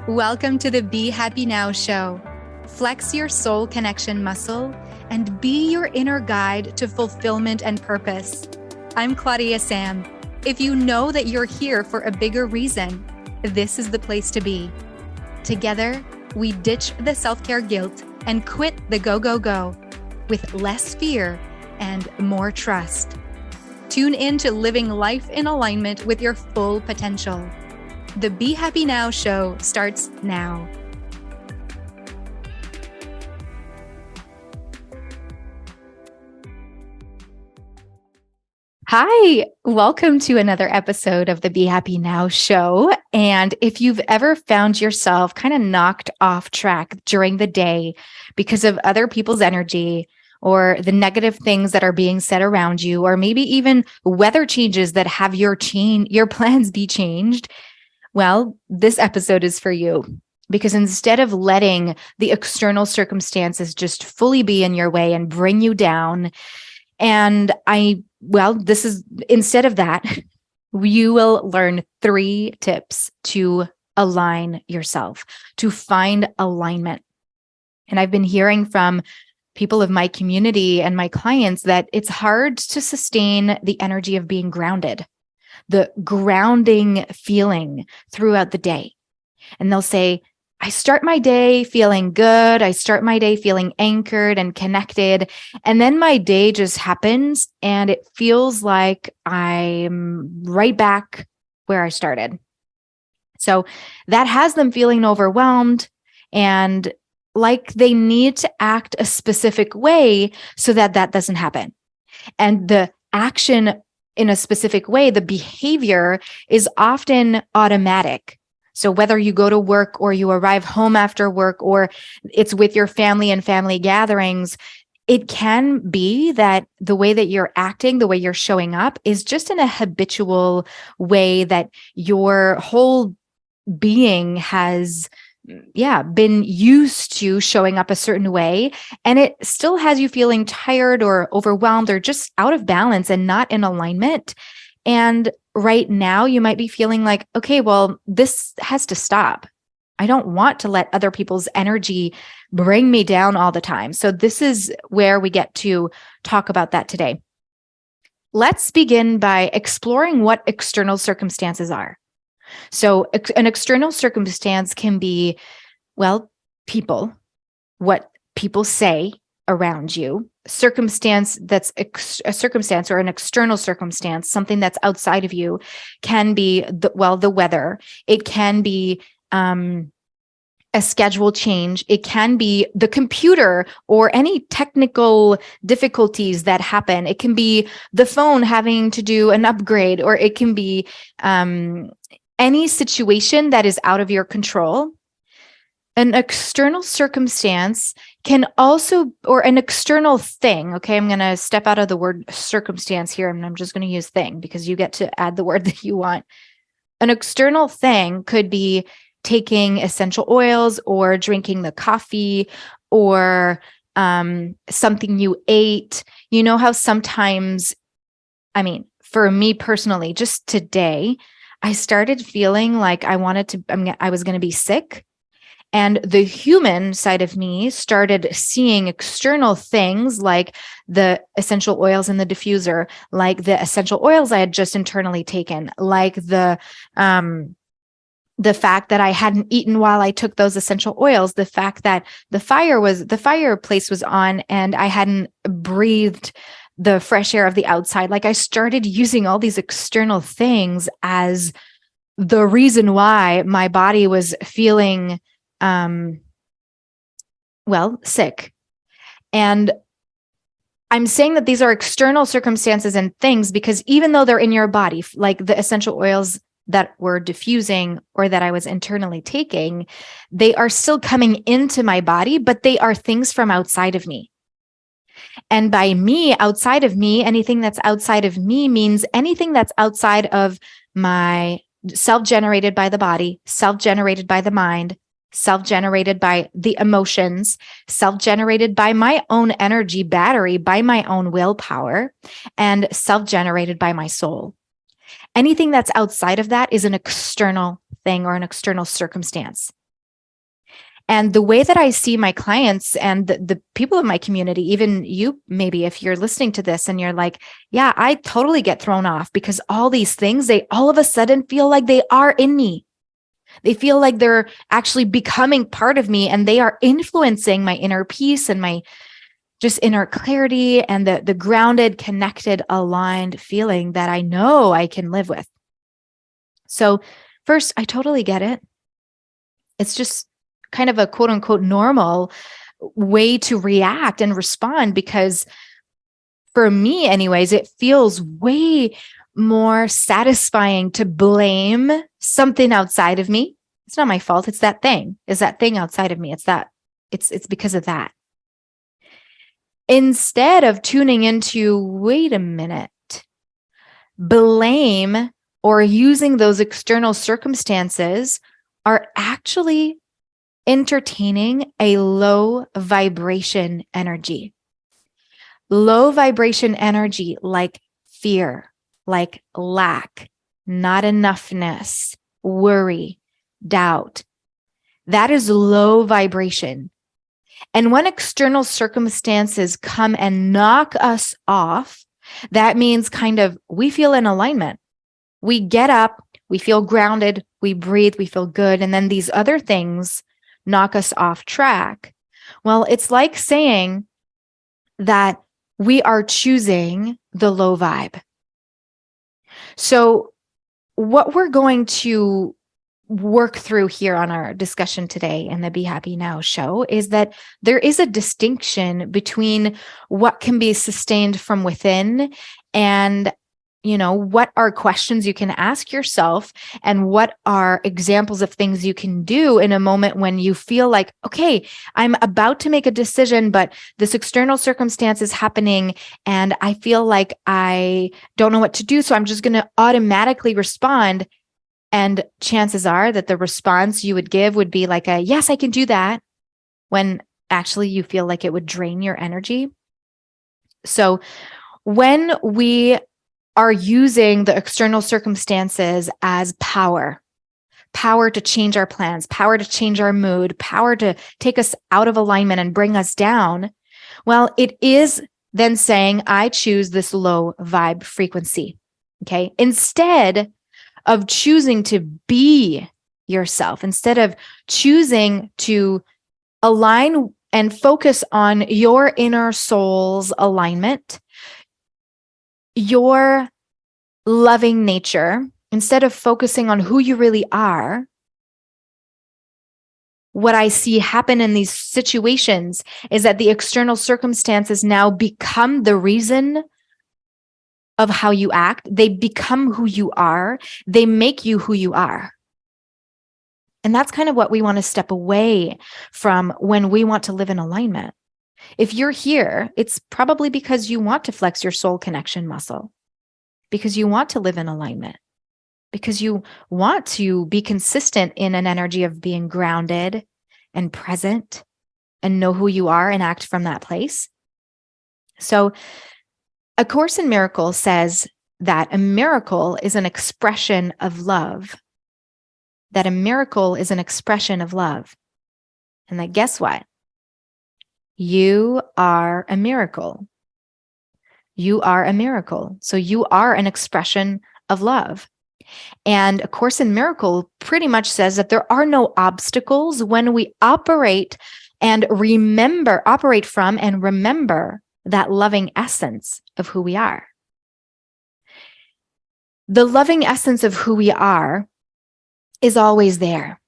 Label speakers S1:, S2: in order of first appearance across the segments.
S1: Welcome to the Be Happy Now show. Flex your soul connection muscle and be your inner guide to fulfillment and purpose. I'm Claudia-Sam. If you know that you're here for a bigger reason, this is the place to be. Together, we ditch the self-care guilt and quit the go with less fear and more trust. Tune in to living life in alignment with your full potential. The Be Happy Now show starts now. Hi, welcome to another episode of the Be Happy Now show. And if you've ever found yourself kind of knocked off track during the day because of other people's energy or the negative things that are being said around you, or maybe even weather changes that have your plans be changed, well, this episode is for you. Because instead of letting the external circumstances just fully be in your way and bring you down, instead of that, you will learn 3 tips to align yourself, to find alignment. And I've been hearing from people of my community and my clients that it's hard to sustain the energy of being grounded, the grounding feeling throughout the day. And they'll say, I start my day feeling good. I start my day feeling anchored and connected. And then my day just happens and it feels like I'm right back where I started. So that has them feeling overwhelmed and like they need to act a specific way so that that doesn't happen. And the action in a specific way, the behavior is often automatic. So whether you go to work or you arrive home after work or it's with your family and family gatherings, it can be that the way that you're acting, the way you're showing up is just in a habitual way that your whole being has been used to showing up a certain way, and it still has you feeling tired or overwhelmed or just out of balance and not in alignment. And right now you might be feeling like, okay, well, this has to stop. I don't want to let other people's energy bring me down all the time. So this is where we get to talk about that today. Let's begin by exploring what external circumstances are. So an external circumstance can be, people, what people say around you, circumstance that's a circumstance or an external circumstance, something that's outside of you can be the weather. It can be a schedule change. It can be the computer or any technical difficulties that happen. It can be the phone having to do an upgrade, or it can be any situation that is out of your control. An external circumstance can also, or an external thing, okay, I'm going to step out of the word circumstance here, and I'm just going to use thing because you get to add the word that you want. An external thing could be taking essential oils or drinking the coffee or something you ate. You know how sometimes, for me personally, just today, I started feeling like I was going to be sick. And the human side of me started seeing external things like the essential oils in the diffuser, like the essential oils I had just internally taken, like the fact that I hadn't eaten while I took those essential oils, the fact that the fireplace was on and I hadn't breathed the fresh air of the outside. Like I started using all these external things as the reason why my body was feeling, sick. And I'm saying that these are external circumstances and things because even though they're in your body, like the essential oils that were diffusing or that I was internally taking, they are still coming into my body, but they are things from outside of me. And by me, outside of me, anything that's outside of me means anything that's outside of my self-generated by the body, self-generated by the mind, self-generated by the emotions, self-generated by my own energy battery, by my own willpower, and self-generated by my soul. Anything that's outside of that is an external thing or an external circumstance. And the way that I see my clients and the people in my community, even you, maybe if you're listening to this and you're like, yeah, I totally get thrown off because all these things, they all of a sudden feel like they are in me. They feel like they're actually becoming part of me, and they are influencing my inner peace and my just inner clarity and the grounded, connected, aligned feeling that I know I can live with. So first, I totally get it. It's just kind of a quote unquote normal way to react and respond, because for me anyways, it feels way more satisfying to blame something outside of me. It's not my fault. It's that thing. Is that thing outside of me? It's because of that. Instead of tuning into, wait a minute, blame or using those external circumstances are actually entertaining a low vibration energy. Low vibration energy like fear, like lack, not enoughness, worry, doubt. That is low vibration. And when external circumstances come and knock us off, that means kind of we feel in alignment. We get up, we feel grounded, we breathe, we feel good. And then these other things knock us off track. Well, it's like saying that we are choosing the low vibe. So what we're going to work through here on our discussion today in the Be Happy Now show is that there is a distinction between what can be sustained from within and what are questions you can ask yourself, and what are examples of things you can do in a moment when you feel like, okay, I'm about to make a decision, but this external circumstance is happening and I feel like I don't know what to do. So I'm just going to automatically respond. And chances are that the response you would give would be like yes, I can do that, when actually you feel like it would drain your energy. So when we are using the external circumstances as power to change our plans, power to change our mood, power to take us out of alignment and bring us down, well, it is then saying, I choose this low vibe frequency. Okay. Instead of choosing to be yourself, instead of choosing to align and focus on your inner soul's alignment, your loving nature, instead of focusing on who you really are, what I see happen in these situations is that the external circumstances now become the reason of how you act. They become who you are. They make you who you are. And that's kind of what we want to step away from when we want to live in alignment. If you're here, it's probably because you want to flex your soul connection muscle, because you want to live in alignment, because you want to be consistent in an energy of being grounded and present and know who you are and act from that place. So A Course in Miracles says that a miracle is an expression of love, that a miracle is an expression of love. And that guess what? You are a miracle. You are a miracle. So you are an expression of love. And A Course in Miracles pretty much says that there are no obstacles when we operate from and remember that loving essence of who we are. The loving essence of who we are is always there.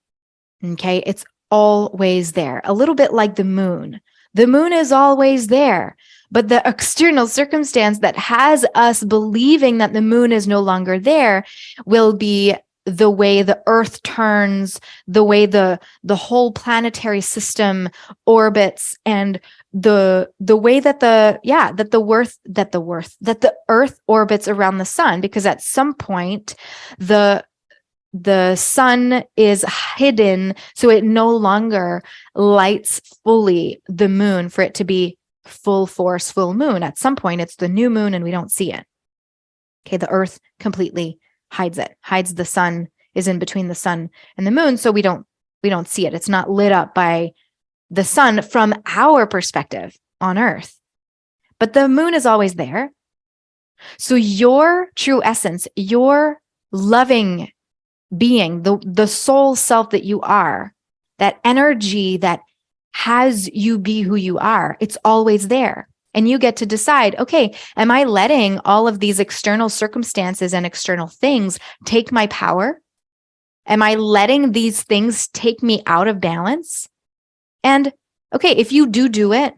S1: Okay, it's always there. A little bit like the moon. The moon is always there, but the external circumstance that has us believing that the moon is no longer there will be the way the earth turns, the way the whole planetary system orbits, and the way that the earth orbits around the sun, because at some point the sun is hidden, so it no longer lights fully the moon for it to be full force, full moon. At some point, it's the new moon and we don't see it. Okay, the earth completely hides it, hides the sun, is in between the sun and the moon, so we don't We don't see it. It's not lit up by the sun from our perspective on Earth. But the moon is always there. So your true essence, your loving being, the soul self that you are, that energy that has you be who you are, it's always there. And you get to decide, okay, am I letting all of these external circumstances and external things take my power? Am I letting these things take me out of balance? And okay, if you do it,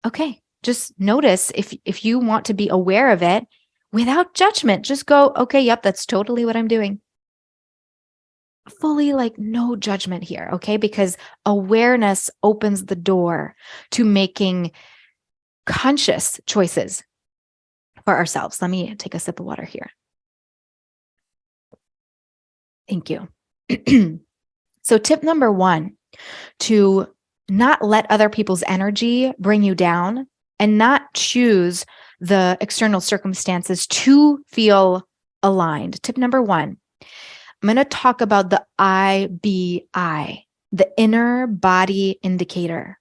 S1: okay, just notice if you want to be aware of it without judgment, just go, okay, yep, that's totally what I'm doing. Fully like no judgment here, okay? Because awareness opens the door to making conscious choices for ourselves. Let me take a sip of water here. Thank you. So tip number 1, to not let other people's energy bring you down and not choose the external circumstances to feel aligned. Tip number 1, I'm going to talk about the IBI, the inner body indicator.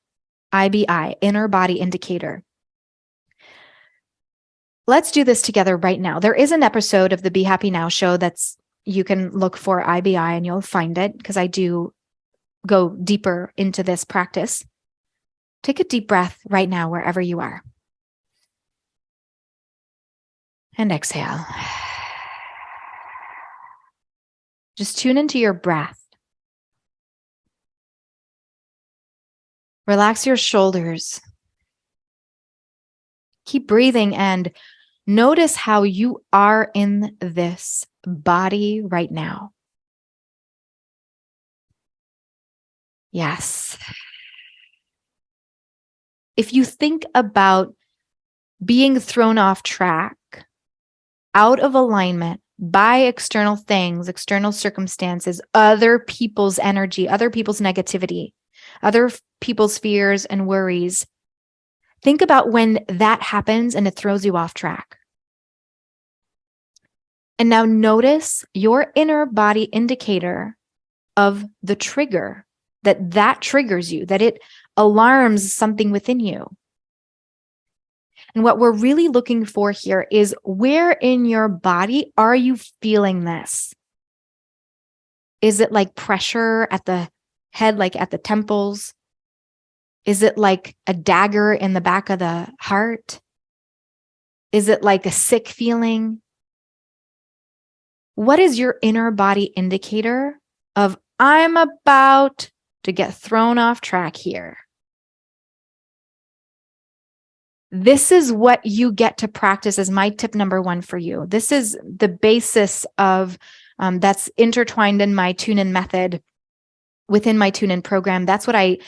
S1: IBI, inner body indicator. Let's do this together right now. There is an episode of the Be Happy Now show you can look for IBI and you'll find it, because I do go deeper into this practice. Take a deep breath right now, wherever you are. And exhale. Just tune into your breath. Relax your shoulders. Keep breathing and notice how you are in this body right now. Yes. If you think about being thrown off track, out of alignment by external things, external circumstances, other people's energy, other people's negativity, other people's fears and worries, think about when that happens and it throws you off track. And now notice your inner body indicator of the trigger, that triggers you, that it alarms something within you. And what we're really looking for here is, where in your body are you feeling this? Is it like pressure at the head, like at the temples? Is it like a dagger in the back of the heart? Is it like a sick feeling? What is your inner body indicator of, I'm about to get thrown off track here? This is what you get to practice as my tip number 1 for you. This is the basis of that's intertwined in my tune-in method within my tune-in program. That's what I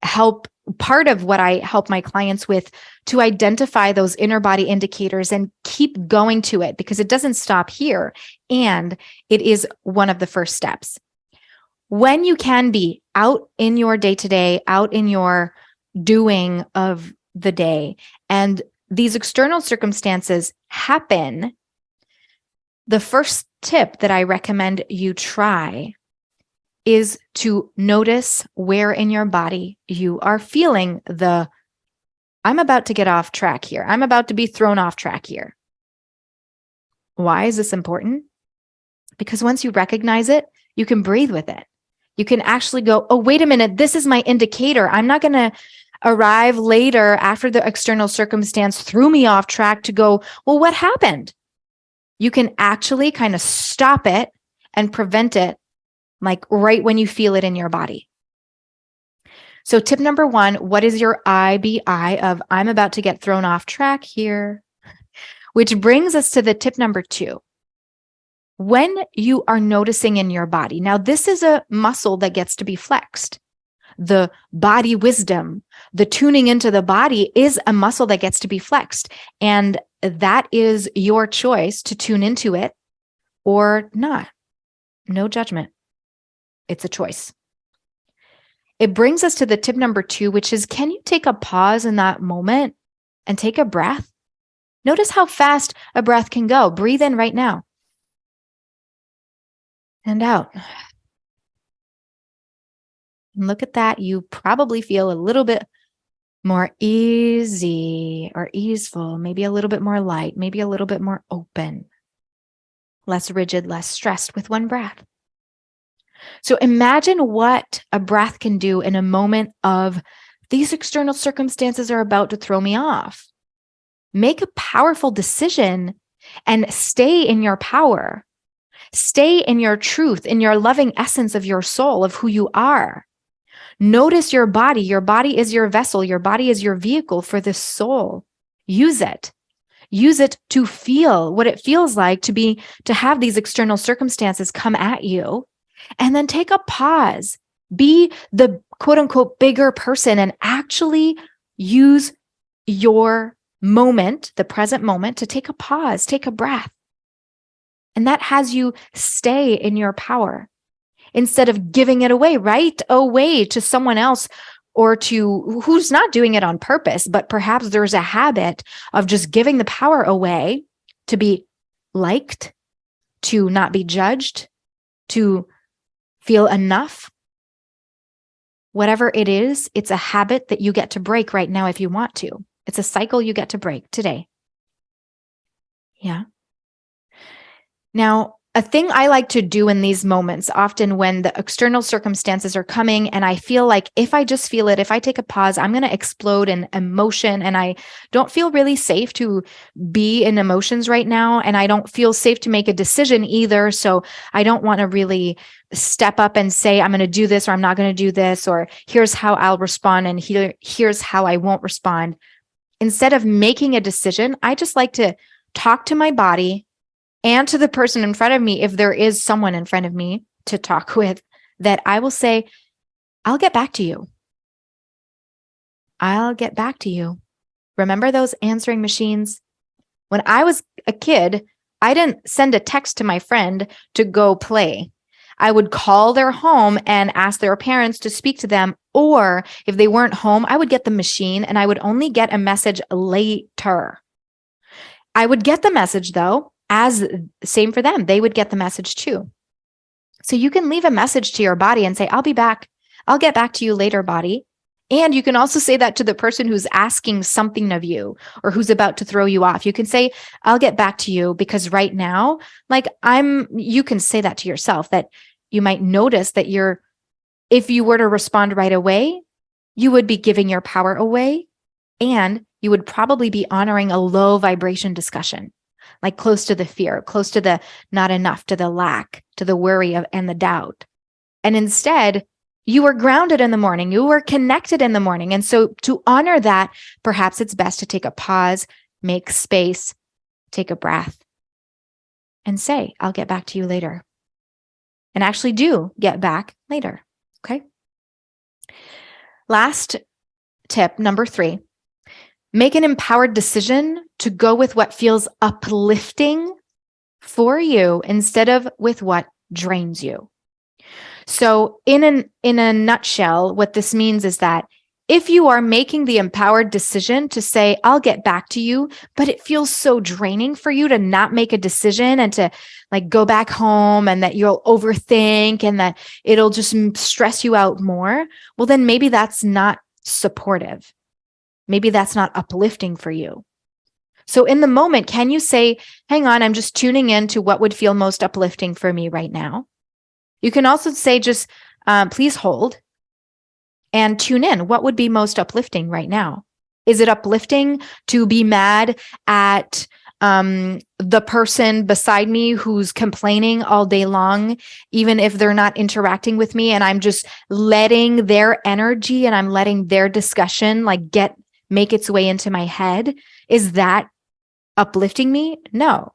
S1: help, part of what I help my clients with, to identify those inner body indicators and keep going to it, because it doesn't stop here. And it is one of the first steps. When you can be out in your day-to-day, out in your doing of the day, and these external circumstances happen, the first tip that I recommend you try is to notice where in your body you are feeling I'm about to get off track here. I'm about to be thrown off track here. Why is this important? Because once you recognize it, you can breathe with it. You can actually go, oh, wait a minute, this is my indicator. I'm not going to arrive later after the external circumstance threw me off track to go, well, what happened? You can actually kind of stop it and prevent it, like right when you feel it in your body. So tip number 1, what is your IBI of, I'm about to get thrown off track here? Which brings us to the tip number 2. When you are noticing in your body, now this is a muscle that gets to be flexed. The body wisdom, the tuning into the body, is a muscle that gets to be flexed. And that is your choice to tune into it or not. No judgment. It's a choice. It brings us to the tip number 2, which is, can you take a pause in that moment and take a breath? Notice how fast a breath can go. Breathe in right now. And out. And look at that. You probably feel a little bit more easy or easeful, maybe a little bit more light, maybe a little bit more open, less rigid, less stressed with one breath. So imagine what a breath can do in a moment of these external circumstances are about to throw me off. Make a powerful decision and stay in your power. Stay in your truth, in your loving essence of your soul, of who you are. Notice your body. Your body is your vessel. Your body is your vehicle for the soul. Use it. Use it to feel what it feels like to have these external circumstances come at you. And then take a pause. Be the quote unquote bigger person and actually use your moment, the present moment, to take a pause, take a breath. And that has you stay in your power instead of giving it away right away to someone else or to who's not doing it on purpose, but perhaps there's a habit of just giving the power away to be liked, to not be judged, to feel enough. Whatever it is, it's a habit that you get to break right now if you want to. It's a cycle you get to break today. Yeah. Now, a thing I like to do in these moments, often when the external circumstances are coming and I feel like if I just feel it, if I take a pause, I'm going to explode in emotion and I don't feel really safe to be in emotions right now. And I don't feel safe to make a decision either. So I don't want to really step up and say, I'm going to do this or I'm not going to do this, or here's how I'll respond and here's how I won't respond. Instead of making a decision, I just like to talk to my body and to the person in front of me, if there is someone in front of me to talk with, that I will say, I'll get back to you. I'll get back to you. Remember those answering machines? When I was a kid, I didn't send a text to my friend to go play. I would call their home and ask their parents to speak to them. Or if they weren't home, I would get the machine and I would only get a message later. I would get the message though, as same for them. They would get the message too. So you can leave a message to your body and say, I'll be back. I'll get back to you later, body. And you can also say that to the person who's asking something of you or who's about to throw you off. You can say, I'll get back to you because right now, you can say that to yourself, that you might notice that if you were to respond right away, you would be giving your power away and you would probably be honoring a low vibration discussion, like close to the fear, close to the not enough, to the lack, to the worry and the doubt. And instead, you were grounded in the morning, you were connected in the morning. And so to honor that, perhaps it's best to take a pause, make space, take a breath, and say, I'll get back to you later. And actually do get back later. Okay. Last tip, number 3. Make an empowered decision to go with what feels uplifting for you instead of with what drains you. So in a nutshell, what this means is that if you are making the empowered decision to say, I'll get back to you, but it feels so draining for you to not make a decision and to go back home and that you'll overthink and that it'll just stress you out more, well, then maybe that's not supportive. Maybe that's not uplifting for you. So in the moment, can you say, hang on, I'm just tuning in to what would feel most uplifting for me right now? You can also say, just please hold and tune in. What would be most uplifting right now? Is it uplifting to be mad at the person beside me who's complaining all day long, even if they're not interacting with me, and I'm just letting their energy and I'm letting their discussion make its way into my head? Is that uplifting me? No.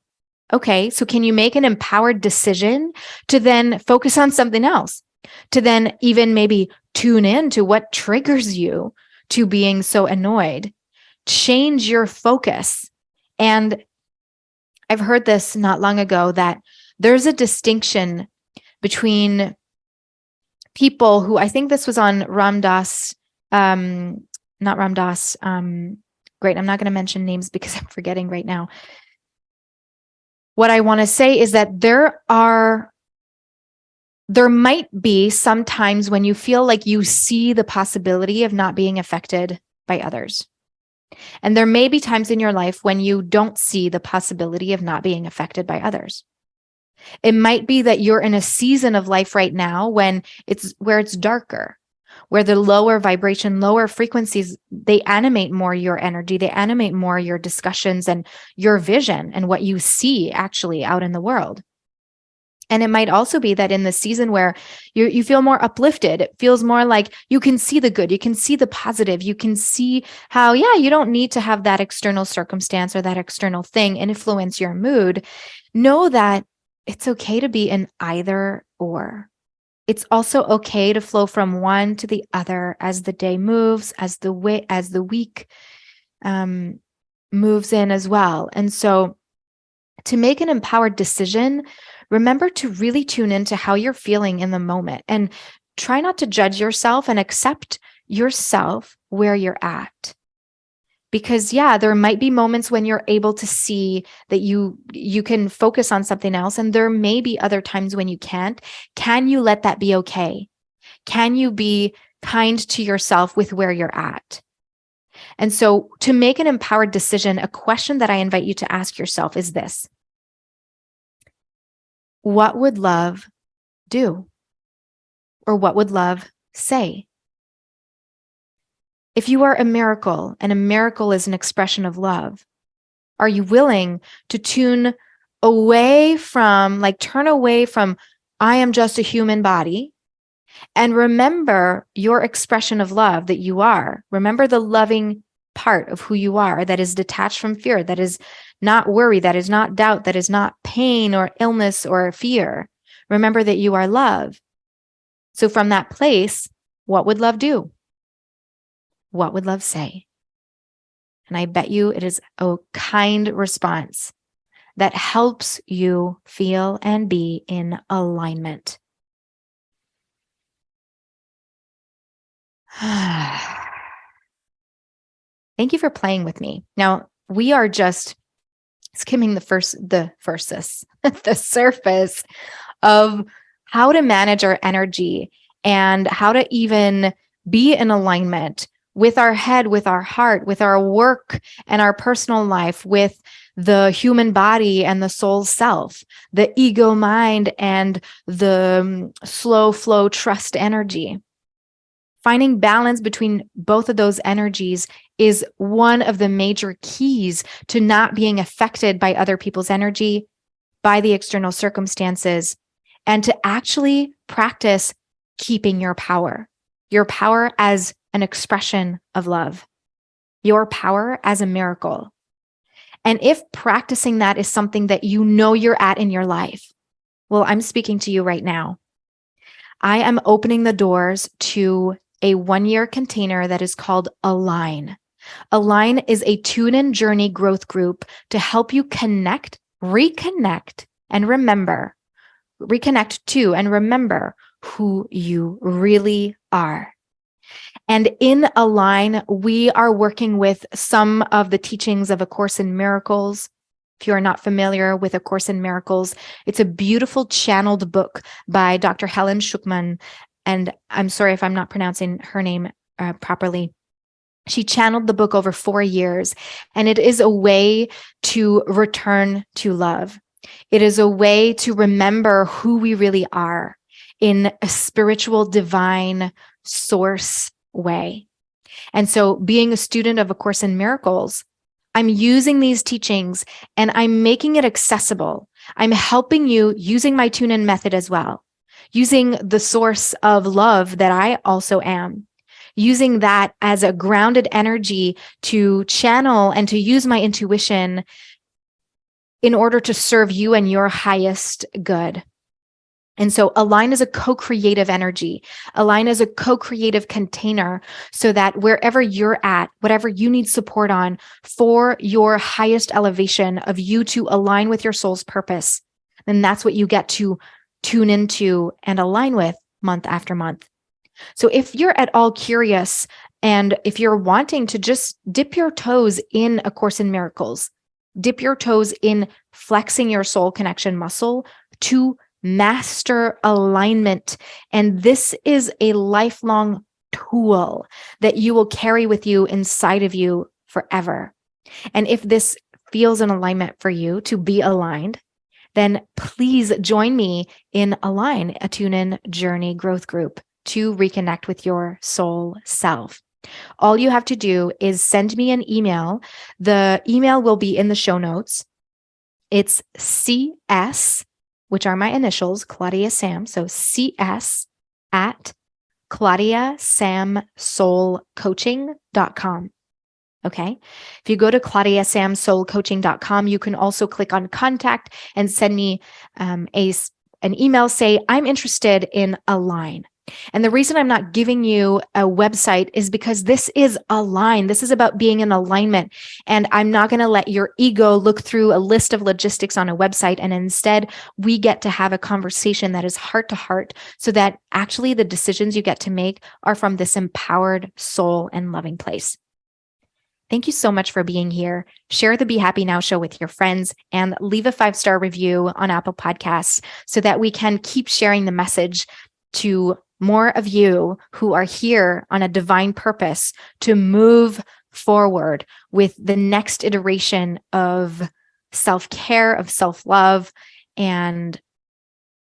S1: Okay, so can you make an empowered decision to then focus on something else? To then even maybe tune in to what triggers you to being so annoyed. Change your focus. And I've heard this not long ago that there's a distinction between people who, I think this was on Ram Dass, not Ram Dass, great, I'm not going to mention names because I'm forgetting right now. What I want to say is that there are there might be some times when you feel like you see the possibility of not being affected by others. And there may be times in your life when you don't see the possibility of not being affected by others. It might be that you're in a season of life right now when it's darker, where the lower vibration, lower frequencies, they animate more your energy, they animate more your discussions and your vision and what you see actually out in the world. And it might also be that in the season where you feel more uplifted, it feels more like you can see the good, you can see the positive, you can see how, you don't need to have that external circumstance or that external thing influence your mood. Know that it's okay to be in either or. It's also okay to flow from one to the other as the day moves, as the week moves in as well. And so to make an empowered decision, remember to really tune into how you're feeling in the moment and try not to judge yourself and accept yourself where you're at. Because there might be moments when you're able to see that you can focus on something else, and there may be other times when you can't. Can you let that be okay? Can you be kind to yourself with where you're at? And so to make an empowered decision, a question that I invite you to ask yourself is this: what would love do? Or what would love say? If you are a miracle, and a miracle is an expression of love, are you willing to turn away from, I am just a human body, and remember your expression of love that you are? Remember the loving part of who you are that is detached from fear, that is not worry, that is not doubt, that is not pain or illness or fear. Remember that you are love. So from that place, what would love do? What would love say? And I bet you it is a kind response that helps you feel and be in alignment. Thank you for playing with me. Now, we are just skimming the surface of how to manage our energy and how to even be in alignment with our head, with our heart, with our work and our personal life, with the human body and the soul self, the ego mind and the slow flow trust energy. Finding balance between both of those energies is one of the major keys to not being affected by other people's energy, by the external circumstances, and to actually practice keeping your power as an expression of love, your power as a miracle. And if practicing that is something that you know you're at in your life, well, I'm speaking to you right now. I am opening the doors to a 1-year container that is called Align. Align is a tune-in journey growth group to help you reconnect to and remember who you really are. And in Align, we are working with some of the teachings of A Course in Miracles. If you are not familiar with A Course in Miracles, it's a beautiful channeled book by Dr. Helen Schuckman. And I'm sorry if I'm not pronouncing her name properly. She channeled the book over 4 years, and it is a way to return to love. It is a way to remember who we really are in a spiritual, divine source way. And so being a student of A Course in Miracles, I'm using these teachings and I'm making it accessible. I'm helping you using my tune-in method as well, using the source of love that I also am, using that as a grounded energy to channel and to use my intuition in order to serve you and your highest good. And so Align is a co-creative energy. Align is a co-creative container so that wherever you're at, whatever you need support on for your highest elevation of you to align with your soul's purpose, then that's what you get to tune into and align with month after month. So if you're at all curious and if you're wanting to just dip your toes in A Course in Miracles, dip your toes in flexing your soul connection muscle to master alignment. And this is a lifelong tool that you will carry with you inside of you forever. And if this feels an alignment for you to be aligned, then please join me in Align, a tune-in journey growth group to reconnect with your soul self. All you have to do is send me an email. The email will be in the show notes. It's CS, which are my initials, Claudia-Sam. So CS at claudiasamsoulcoaching.com. Okay. If you go to claudiasamsoulcoaching.com, you can also click on contact and send me an email. Say, I'm interested in Align. And the reason I'm not giving you a website is because this is Align. This is about being in alignment. And I'm not going to let your ego look through a list of logistics on a website. And instead, we get to have a conversation that is heart to heart so that actually the decisions you get to make are from this empowered soul and loving place. Thank you so much for being here. Share the Be Happy Now show with your friends and leave a 5-star review on Apple Podcasts so that we can keep sharing the message to more of you who are here on a divine purpose to move forward with the next iteration of self-care, of self-love, and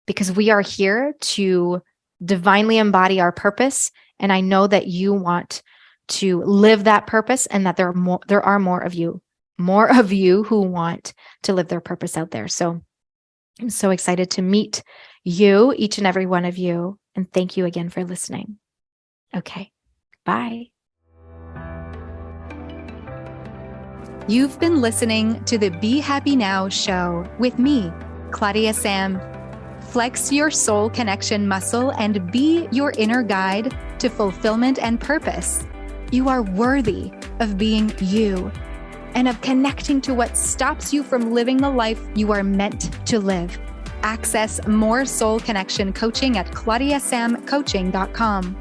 S1: because we are here to divinely embody our purpose. And I know that you want to live that purpose and that there are more of you who want to live their purpose out there. So I'm so excited to meet you, each and every one of you. And thank you again for listening. Okay, bye.
S2: You've been listening to the Be Happy Now show with me, Claudia-Sam. Flex your soul connection muscle and be your inner guide to fulfillment and purpose. You are worthy of being you and of connecting to what stops you from living the life you are meant to live. Access more soul connection coaching at claudiasamcoaching.com.